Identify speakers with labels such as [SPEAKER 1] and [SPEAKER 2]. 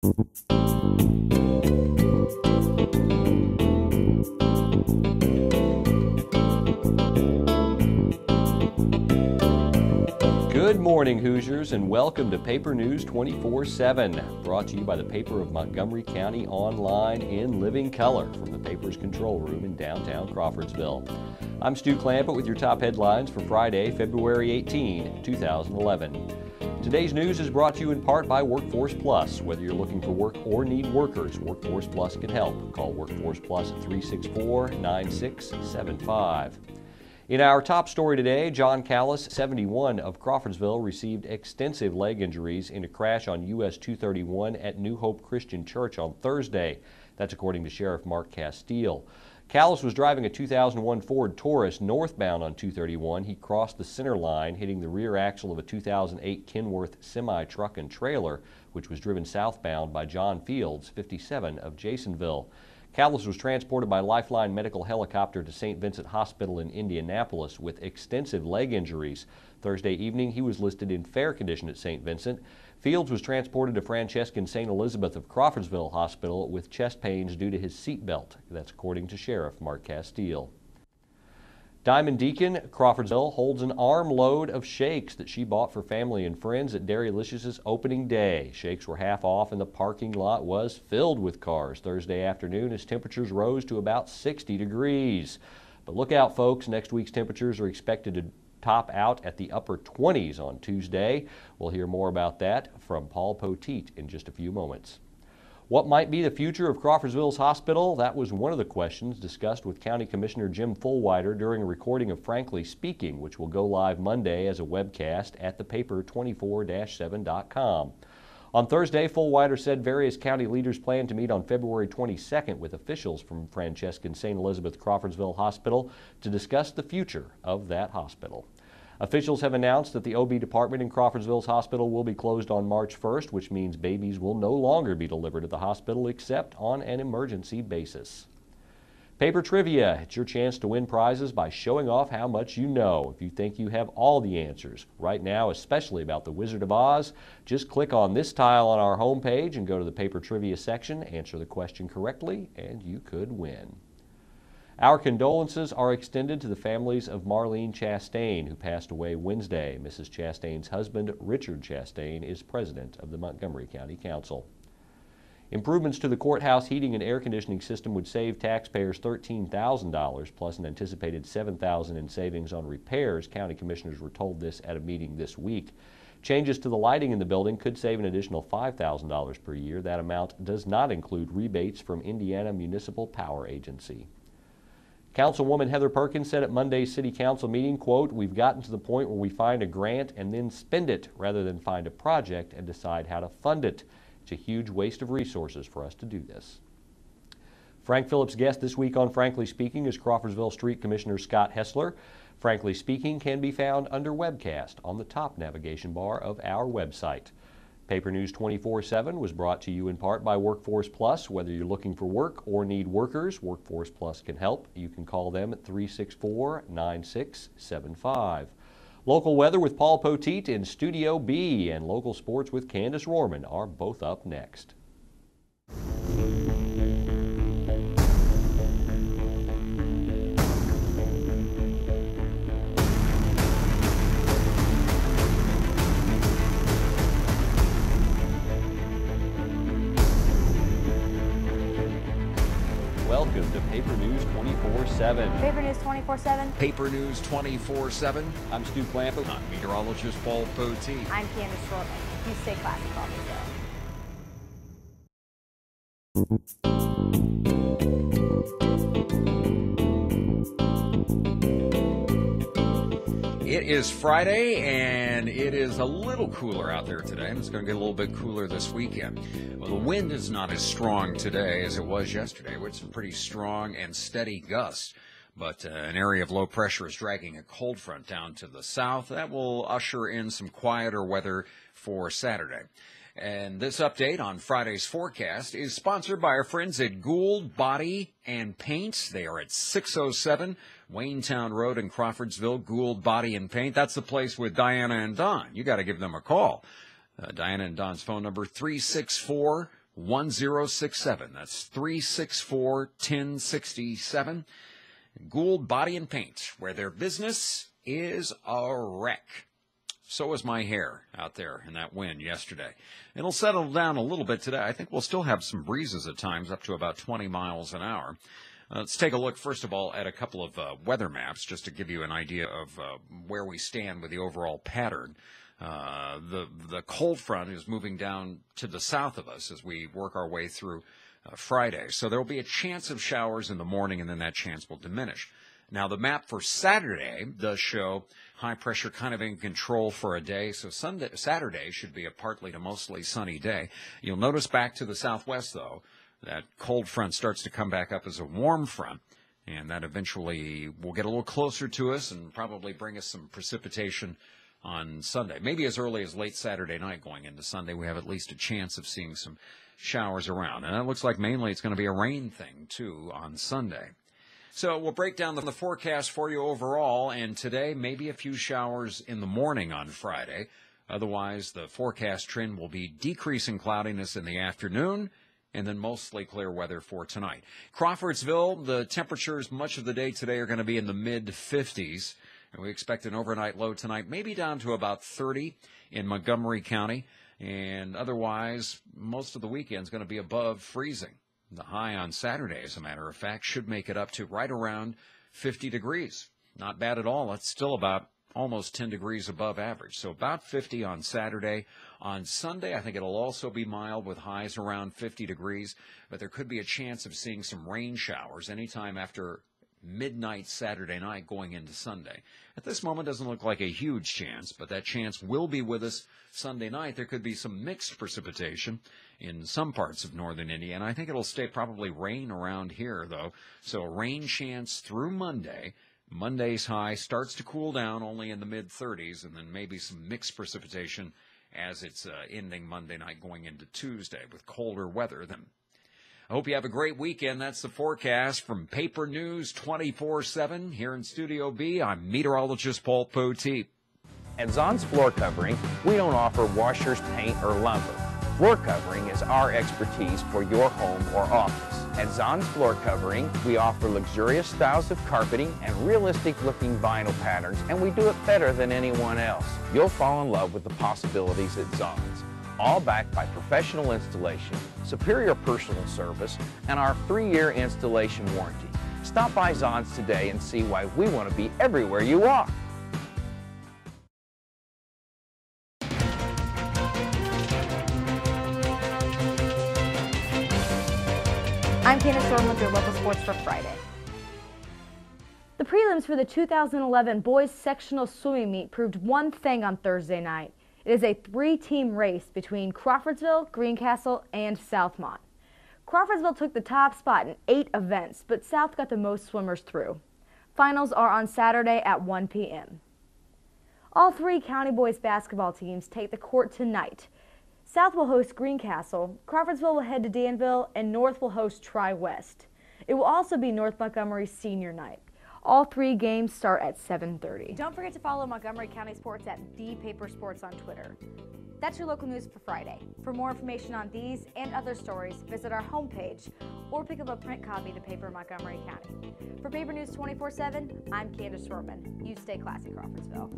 [SPEAKER 1] Good morning, Hoosiers, and welcome to Paper News 24/7, brought to you by the Paper of Montgomery County online in living color from the paper's control room in downtown Crawfordsville. I'm Stu Clampett with your top headlines for Friday, February 18, 2011. Today's news is brought to you in part by Workforce Plus. Whether you're looking for work or need workers, Workforce Plus can help. Call Workforce Plus at 364-9675. In our top story today, John Callis, 71, of Crawfordsville, received extensive leg injuries in a crash on US 231 at New Hope Christian Church on Thursday. That's according to Sheriff Mark Castile. Callis was driving a 2001 Ford Taurus northbound on 231. He crossed the center line, hitting the rear axle of a 2008 Kenworth semi-truck and trailer, which was driven southbound by John Fields, 57, of Jasonville. Callis was transported by Lifeline Medical Helicopter to St. Vincent Hospital in Indianapolis with extensive leg injuries. Thursday evening, he was listed in fair condition at St. Vincent. Fields was transported to Francescan St. Elizabeth of Crawfordsville Hospital with chest pains due to his seatbelt. That's according to Sheriff Mark Castile. Diamond Deacon, Crawfordsville, holds an armload of shakes that she bought for family and friends at Dairylicious' opening day. Shakes were half off and the parking lot was filled with cars Thursday afternoon as temperatures rose to about 60 degrees. But look out, folks. Next week's temperatures are expected to top out at the upper 20s on Tuesday. We'll hear more about that from Paul Poteet in just a few moments. What might be the future of Crawfordsville's hospital? That was one of the questions discussed with County Commissioner Jim Fullwider during a recording of Frankly Speaking, which will go live Monday as a webcast at thepaper24-7.com. On Thursday, Fullwider said various county leaders plan to meet on February 22nd with officials from Francescan St. Elizabeth Crawfordsville Hospital to discuss the future of that hospital. Officials have announced that the OB department in Crawfordsville's hospital will be closed on March 1st, which means babies will no longer be delivered at the hospital except on an emergency basis. Paper Trivia. It's your chance to win prizes by showing off how much you know. If you think you have all the answers right now, especially about the Wizard of Oz, just click on this tile on our homepage and go to the Paper Trivia section, answer the question correctly, and you could win. Our condolences are extended to the families of Marlene Chastain, who passed away Wednesday. Mrs. Chastain's husband, Richard Chastain, is president of the Montgomery County Council. Improvements to the courthouse heating and air conditioning system would save taxpayers $13,000 plus an anticipated $7,000 in savings on repairs. County commissioners were told this at a meeting this week. Changes to the lighting in the building could save an additional $5,000 per year. That amount does not include rebates from Indiana Municipal Power Agency. Councilwoman Heather Perkins said at Monday's City Council meeting, quote, "We've gotten to the point where we find a grant and then spend it rather than find a project and decide how to fund it. It's a huge waste of resources for us to do this." Frank Phillips' guest this week on Frankly Speaking is Crawfordsville Street Commissioner Scott Hessler. Frankly Speaking can be found under webcast on the top navigation bar of our website. Paper News 24/7 was brought to you in part by Workforce Plus. Whether you're looking for work or need workers, Workforce Plus can help. You can call them at 364-9675. Local weather with Paul Poteet in Studio B and local sports with Candace Rohrman are both up next. Welcome to Paper News 24/7.
[SPEAKER 2] Paper News 24/7.
[SPEAKER 3] Paper News 24/7.
[SPEAKER 1] I'm Stu Clampett.
[SPEAKER 3] I'm meteorologist Paul Poteet.
[SPEAKER 2] I'm Candace Rohrman. You stay classy,
[SPEAKER 3] It is Friday, and it is a little cooler out there today, and it's going to get a little bit cooler this weekend. Well, the wind is not as strong today as it was yesterday, with some pretty strong and steady gusts. But an area of low pressure is dragging a cold front down to the south. That will usher in some quieter weather for Saturday. And this update on Friday's forecast is sponsored by our friends at Gould Body and Paint. They are at 607 Waynetown Road in Crawfordsville. Gould Body and Paint. That's the place with Diana and Don. You got to give them a call. Diana and Don's phone number, 364 1067. That's 364-1067. Gould Body and Paint, where their business is a wreck. So is my hair out there in that wind yesterday. It'll settle down a little bit today. I think we'll still have some breezes at times, up to about 20 miles an hour. Let's take a look, first of all, at a couple of weather maps, just to give you an idea of where we stand with the overall pattern. The cold front is moving down to the south of us as we work our way through Friday. So there will be a chance of showers in the morning, and then that chance will diminish. Now, the map for Saturday does show high pressure kind of in control for a day. So Saturday should be a partly to mostly sunny day. You'll notice back to the southwest, though, that cold front starts to come back up as a warm front. And that eventually will get a little closer to us and probably bring us some precipitation on Sunday. Maybe as early as late Saturday night going into Sunday, we have at least a chance of seeing some showers around. And it looks like mainly it's going to be a rain thing, too, on Sunday. So we'll break down the forecast for you overall, and today maybe a few showers in the morning on Friday. Otherwise, the forecast trend will be decreasing cloudiness in the afternoon, and then mostly clear weather for tonight. Crawfordsville, the temperatures much of the day today are going to be in the mid-50s. And we expect an overnight low tonight, maybe down to about 30 in Montgomery County. And otherwise, most of the weekend's going to be above freezing. The high on Saturday, as a matter of fact, should make it up to right around 50 degrees. Not bad at all. It's still about almost 10 degrees above average. So about 50 on Saturday. On Sunday, I think it'll also be mild with highs around 50 degrees. But there could be a chance of seeing some rain showers anytime after midnight Saturday night going into Sunday. At this moment, doesn't look like a huge chance, but that chance will be with us Sunday night. There could be some mixed precipitation in some parts of northern Indiana. I think it'll stay probably rain around here, though. So a rain chance through Monday. Monday's high starts to cool down only in the mid-30s, and then maybe some mixed precipitation as it's ending Monday night going into Tuesday with colder weather then. I hope you have a great weekend. That's the forecast from Paper News 24/7. Here in Studio B, I'm meteorologist Paul Poteet.
[SPEAKER 4] At Zon's Floor Covering, we don't offer washers, paint, or lumber. Floor covering is our expertise for your home or office. At Zon's Floor Covering, we offer luxurious styles of carpeting and realistic-looking vinyl patterns, and we do it better than anyone else. You'll fall in love with the possibilities at Zon's. All backed by professional installation, superior personal service, and our 3-year installation warranty. Stop by Zon's today and see why we want to be everywhere you are.
[SPEAKER 2] I'm Candace Storm with your local sports for Friday. The prelims for the 2011 boys sectional swimming meet proved one thing on Thursday night. It is a 3-team race between Crawfordsville, Greencastle, and Southmont. Crawfordsville took the top spot in 8 events, but South got the most swimmers through. Finals are on Saturday at 1 p.m. All 3 County boys basketball teams take the court tonight. South will host Greencastle, Crawfordsville will head to Danville, and North will host Tri-West. It will also be North Montgomery's senior night. All 3 games start at 7:30. Don't forget to follow Montgomery County Sports at @ThePaperSports on Twitter. That's your local news for Friday. For more information on these and other stories, visit our homepage or pick up a print copy of the paper in Montgomery County. For Paper News 24/7, I'm Candace Shortman. You stay classy, Crawfordsville.